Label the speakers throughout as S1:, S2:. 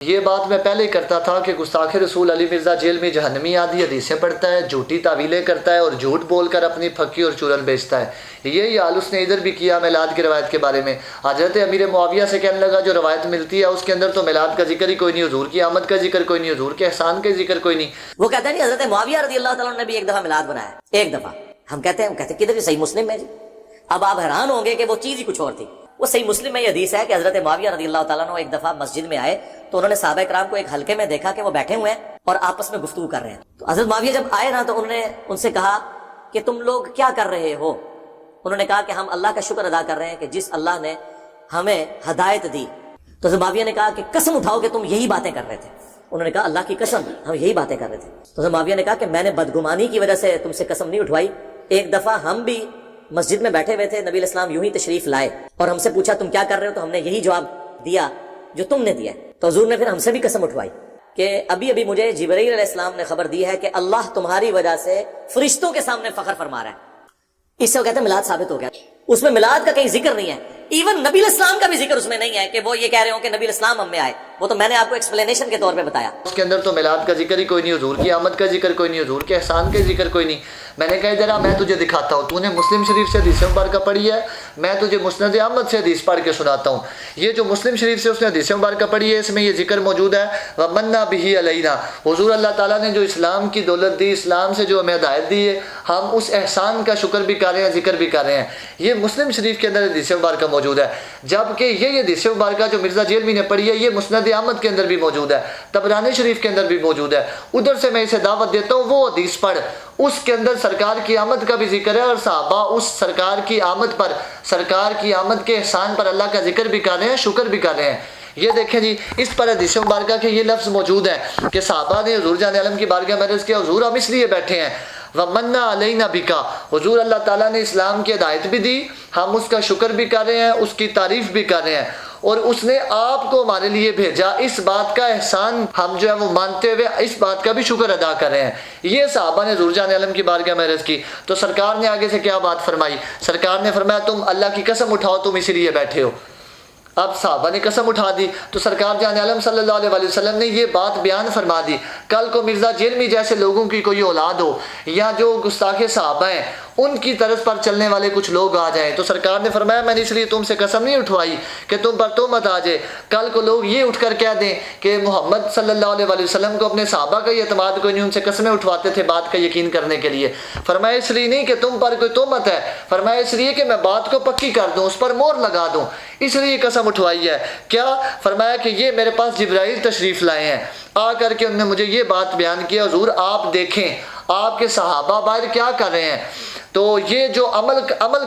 S1: یہ بات میں پہلے ہی کرتا تھا کہ گستاخ رسول علی مرزا جیل میں جہنمی آدھی حدیثیں پڑھتا ہے، جھوٹی تعویلیں کرتا ہے اور جھوٹ بول کر اپنی پھکی اور چورن بیچتا ہے۔ یہی حال اس نے ادھر بھی کیا میلاد کی روایت کے بارے میں۔ حضرت امیر معاویہ سے کہنے لگا جو روایت ملتی ہے اس کے اندر تو میلاد کا ذکر ہی کوئی نہیں، حضور کی آمد کا ذکر کوئی نہیں، حضور کے احسان کا ذکر کوئی نہیں۔
S2: وہ کہتا ہے نہیں حضرت معاویہ رضی اللہ تعالیٰ نے بھی ایک دفعہ میلاد بنایا، ایک دفعہ۔ ہم کہتے ہیں کدھر یہ صحیح مسلم میں جی؟ اب آپ حیران ہوں گے کہ وہ چیز ہی کچھ اور تھی۔ وہ صحیح مسلم میں یہ حدیث ہے کہ حضرت معاویہ رضی اللہ تعالیٰ نے ایک دفعہ مسجد میں آئے تو انہوں نے صحابہ کرام کو ایک حلقے میں دیکھا کہ وہ بیٹھے ہوئے ہیں اور آپس میں گفتگو کر رہے ہیں۔ تو حضرت معاویہ جب آئے نا تو انہوں نے ان سے کہا کہ تم لوگ کیا کر رہے ہو؟ انہوں نے کہا کہ ہم اللہ کا شکر ادا کر رہے ہیں کہ جس اللہ نے ہمیں ہدایت دی۔ تو حضرت معاویہ نے کہا کہ قسم اٹھاؤ کہ تم یہی باتیں کر رہے تھے۔ انہوں نے کہا اللہ کی قسم ہم یہی باتیں کر رہے تھے۔ تو حضرت معاویہ نے کہا کہ میں نے بدگمانی کی وجہ سے تم سے قسم نہیں اٹھوائی، ایک دفعہ ہم بھی مسجد میں بیٹھے ہوئے تھے، نبی علیہ السلام یوں ہی تشریف لائے اور ہم سے پوچھا تم کیا کر رہے ہو، تو ہم نے یہی جواب دیا جو تم نے دیا۔ تو حضور نے پھر ہم سے بھی قسم اٹھوائی کہ ابھی مجھے جبرائیل علیہ السلام نے خبر دی ہے کہ اللہ تمہاری وجہ سے فرشتوں کے سامنے فخر فرما رہا ہے۔ اس سے وہ کہتے ہیں میلاد ثابت ہو گیا۔ اس میں میلاد کا کہیں ذکر نہیں ہے، ایون نبی علیہ السلام کا بھی ذکر اس میں نہیں ہے کہ وہ یہ کہہ رہے ہوں کہ نبی علیہ السلام ہم میں آئے۔ وہ تو میں نے آپ کو ایکسپلینیشن کے طور پہ بتایا۔
S1: اس کے اندر تو میلاد کا ذکر ہی کوئی نہیں، حضور کی آمد کا ذکر کوئی نہیں، حضور کے احسان کا ذکر کوئی نہیں۔ میں نے کہا ذرا میں تجھے دکھاتا ہوں، تو نے مسلم شریف سے حدیث مبارکہ پڑھی ہے، میں تجھے مسند احمد سے حدیث پڑھ کے سناتا ہوں۔ یہ جو مسلم شریف سے اس نے حدیث مبارکہ پڑھی ہے اس میں یہ ذکر موجود ہے وَمَنَّا بِهِ عَلَيْنَا، حضور اللہ تعالیٰ نے جو اسلام کی دولت دی، اسلام سے جو ہمیں ہدایت دی ہے، ہم اس احسان کا شکر بھی کر رہے ہیں، ذکر بھی کر رہے ہیں۔ یہ مسلم شریف کے اندر حدیث مبارکہ موجود ہے، جبکہ یہ حدیث مبارکہ جو مرزا جیلوی نے پڑھی ہے یہ مسند احمد کے اندر بھی موجود ہے، طبرانی شریف کے اندر بھی موجود ہے۔ ادھر سے میں اسے دعوت دیتا ہوں وہ حدیث پڑھ، اس کے اندر سرکار کی آمد کا بھی ذکر ہے اور صحابہ اس سرکار کی آمد پر، سرکار کی آمد کے احسان پر اللہ کا ذکر بھی کر رہے ہیں، شکر بھی کر رہے ہیں۔ یہ دیکھیں جی اس پر حدیث مبارکہ کے یہ لفظ موجود ہے کہ صحابہ نے حضور جان عالم کی بارگاہ میں عرض کیا حضور ہم اس لیے بیٹھے ہیں وَمَنَّا عَلَيْنَا بِكَ، حضور اللہ تعالیٰ نے اسلام کی ہدایت بھی دی، ہم اس کا شکر بھی کر رہے ہیں، اس کی تعریف بھی کر رہے ہیں، اور اس نے آپ کو ہمارے لیے بھیجا، اس بات کا احسان ہم جو ہے وہ مانتے ہوئے اس بات کا بھی شکر ادا کر رہے ہیں۔ یہ صحابہ نے حضور جان عالم کی بارگاہ میں عرض کی تو سرکار نے آگے سے کیا بات فرمائی؟ سرکار نے فرمایا تم اللہ کی قسم اٹھاؤ تم اسی لیے بیٹھے ہو۔ اب صحابہ نے قسم اٹھا دی تو سرکار جان عالم صلی اللہ علیہ وسلم نے یہ بات بیان فرما دی، کل کو مرزا جیلمی جیسے لوگوں کی کوئی اولاد ہو یا جو گستاخ صحابہ ہیں ان کی طرز پر چلنے والے کچھ لوگ آ جائیں تو سرکار نے فرمایا میں نے اس لیے تم سے قسم نہیں اٹھوائی کہ تم پر تہمت آ جائے، کل کو لوگ یہ اٹھ کر کہہ دیں کہ محمد صلی اللہ علیہ وسلم کو اپنے صحابہ کا یہ اعتماد کوئی نہیں، ان سے قسمیں اٹھواتے تھے بات کا یقین کرنے کے لیے۔ فرمایا اس لیے نہیں کہ تم پر کوئی تہمت ہے، فرمایا اس لیے کہ میں بات کو پکی کر دوں، اس پر مہر لگا دوں، اس لیے قسم اٹھوائی ہے۔ کیا؟ فرمایا کہ یہ میرے پاس جبرائیل تشریف لائے ہیں، آ کر کے انہوں نے مجھے یہ بات بیان کیا حضور آپ دیکھیں آپ کے صحابہ باہر کیا کر رہے ہیں، تو یہ جو عمل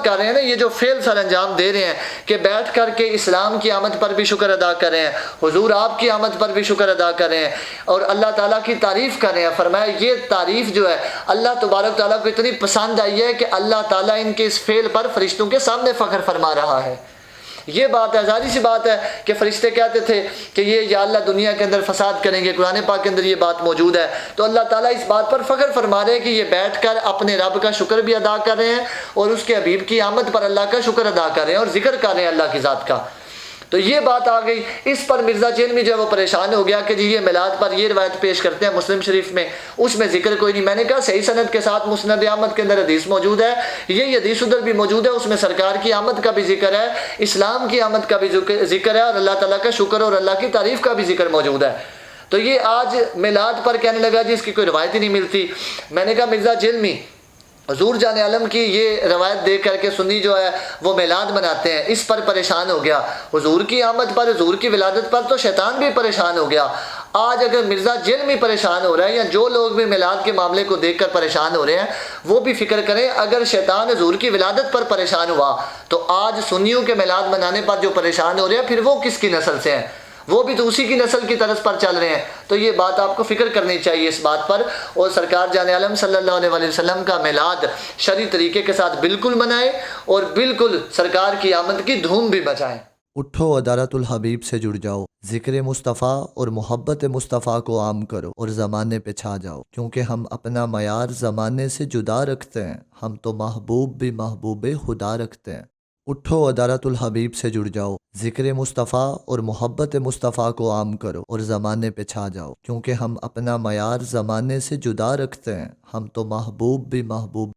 S1: کر رہے ہیں نا، یہ جو فعل سر انجام دے رہے ہیں کہ بیٹھ کر کے اسلام کی آمد پر بھی شکر ادا کر رہے ہیں، حضور آپ کی آمد پر بھی شکر ادا کر رہے ہیں اور اللہ تعالیٰ کی تعریف کر رہے ہیں۔ فرمایا یہ تعریف جو ہے اللہ تبارک تعالیٰ کو اتنی پسند آئی ہے کہ اللہ تعالیٰ ان کے اس فعل پر فرشتوں کے سامنے فخر فرما رہا ہے۔ یہ بات ہے، ظاہری سی بات ہے کہ فرشتے کہتے تھے کہ یہ یا اللہ دنیا کے اندر فساد کریں گے، قرآن پاک کے اندر یہ بات موجود ہے، تو اللہ تعالیٰ اس بات پر فخر فرما رہے ہیں کہ یہ بیٹھ کر اپنے رب کا شکر بھی ادا کر رہے ہیں اور اس کے حبیب کی آمد پر اللہ کا شکر ادا کر رہے ہیں اور ذکر کر رہے ہیں اللہ کی ذات کا۔ تو یہ بات آ گئی، اس پر مرزا جیلمی جو ہے وہ پریشان ہو گیا کہ جی یہ میلاد پر یہ روایت پیش کرتے ہیں مسلم شریف میں، اس میں ذکر کوئی نہیں۔ میں نے کہا صحیح سند کے ساتھ مسند احمد کے اندر حدیث موجود ہے، یہ حدیث ادھر بھی موجود ہے، اس میں سرکار کی آمد کا بھی ذکر ہے، اسلام کی آمد کا بھی ذکر ہے اور اللہ تعالیٰ کا شکر اور اللہ کی تعریف کا بھی ذکر موجود ہے۔ تو یہ آج میلاد پر کہنے لگا جی اس کی کوئی روایت ہی نہیں ملتی۔ میں نے کہا مرزا جیلمی حضور جان عالم کی یہ روایت دیکھ کر کے سنی جو ہے وہ میلاد مناتے ہیں، اس پر پریشان ہو گیا، حضور کی آمد پر حضور کی ولادت پر تو شیطان بھی پریشان ہو گیا۔ آج اگر مرزا جیلمی پریشان ہو رہا ہے یا جو لوگ بھی میلاد کے معاملے کو دیکھ کر پریشان ہو رہے ہیں وہ بھی فکر کریں، اگر شیطان حضور کی ولادت پر پریشان ہوا تو آج سنیوں کے میلاد منانے پر جو پریشان ہو رہے ہیں پھر وہ کس کی نسل سے ہیں؟ وہ بھی تو اسی کی نسل کی طرز پر چل رہے ہیں۔ تو یہ بات آپ کو فکر کرنی چاہیے اس بات پر، اور سرکار جان عالم صلی اللہ علیہ وسلم کا میلاد شرعی طریقے کے ساتھ بالکل منائیں اور بالکل سرکار کی آمد کی دھوم بھی مچائیں۔
S3: اٹھو ادارت الحبیب سے جڑ جاؤ، ذکر مصطفیٰ اور محبت مصطفیٰ کو عام کرو اور زمانے پہ چھا جاؤ، کیونکہ ہم اپنا معیار زمانے سے جدا رکھتے ہیں، ہم تو محبوب بھی محبوب خدا رکھتے ہیں۔ اٹھو ادارۃ الحبیب سے جڑ جاؤ، ذکر مصطفیٰ اور محبت مصطفیٰ کو عام کرو اور زمانے پہ چھا جاؤ، کیونکہ ہم اپنا معیار زمانے سے جدا رکھتے ہیں، ہم تو محبوب بھی محبوب